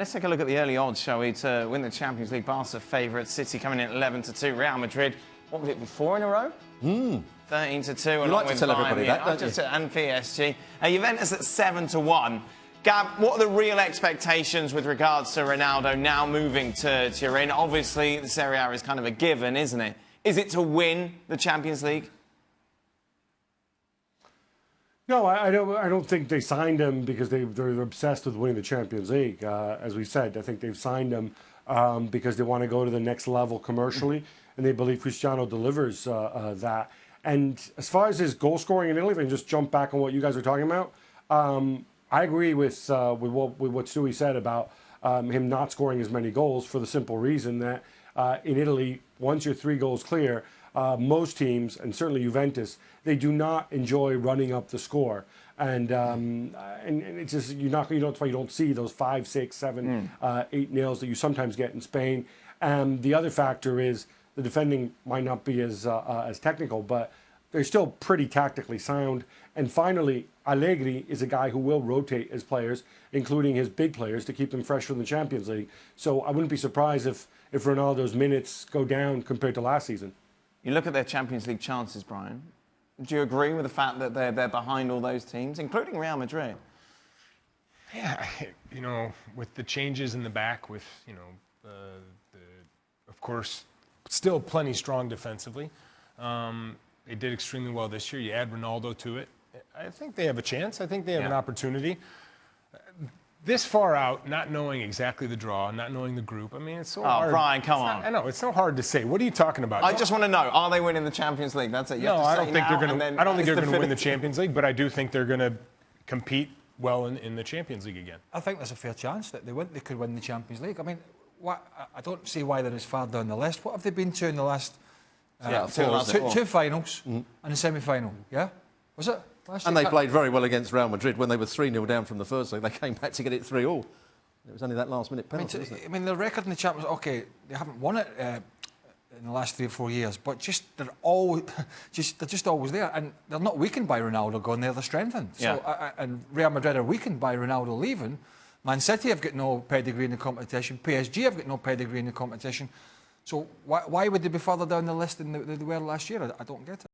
Let's take a look at the early odds, shall we, to win the Champions League. Barca favourites, City coming in at 11-2, Real Madrid, what would it be, 4 in a row? 13-2. You like to tell everybody that, don't you? And PSG. Juventus at 7-1. Gab, what are the real expectations with regards to Ronaldo now moving to Turin? Obviously, the Serie A is kind of a given, isn't it? Is it to win the Champions League? No, I don't think they signed him because they're obsessed with winning the Champions League. As we said, I think they've signed him because they want to go to the next level commercially, and they believe Cristiano delivers that. And as far as his goal scoring in Italy, if I can just jump back on what you guys are talking about, I agree with what Stewie said about him not scoring as many goals for the simple reason that in Italy, once you're 3 goals clear, most teams, and certainly Juventus, they do not enjoy running up the score, and it's just that's why you don't see those 5, 6, 7, 8-0s that you sometimes get in Spain. And the other factor is the defending might not be as technical, but they're still pretty tactically sound. And finally, Allegri is a guy who will rotate his players, including his big players, to keep them fresh from the Champions League. So I wouldn't be surprised if Ronaldo's minutes go down compared to last season. You look at their Champions League chances, Brian. Do you agree with the fact that they're behind all those teams, including Real Madrid? Yeah, with the changes in the back, with of course, still plenty strong defensively. They did extremely well this year. You add Ronaldo to it, I think they have a chance. I think they have an opportunity. This far out, not knowing exactly the draw, not knowing the group, I mean, it's so hard. Oh, Brian, come on. I know, it's so hard to say. What are you talking about? I just want to know, are they winning the Champions League? That's it. You no, have to I don't think they're going to. I don't think they're going to win the definitive. Champions League, but I do think they're going to compete well in the Champions League again. I think there's a fair chance that they could win the Champions League. I mean, I don't see why they're as far down the list. What have they been to in the last two finals and a semi-final? Yeah, was it? And they played very well against Real Madrid when they were 3-0 down from the first leg. They came back to get it 3-all. It was only that last-minute penalty, wasn't it? I mean, the record in the Champions League, okay, they haven't won it in the last 3 or 4 years, but they're just always there, and they're not weakened by Ronaldo going there; they're strengthened. Yeah. So, and Real Madrid are weakened by Ronaldo leaving. Man City have got no pedigree in the competition. PSG have got no pedigree in the competition. So why would they be further down the list than they were last year? I don't get it.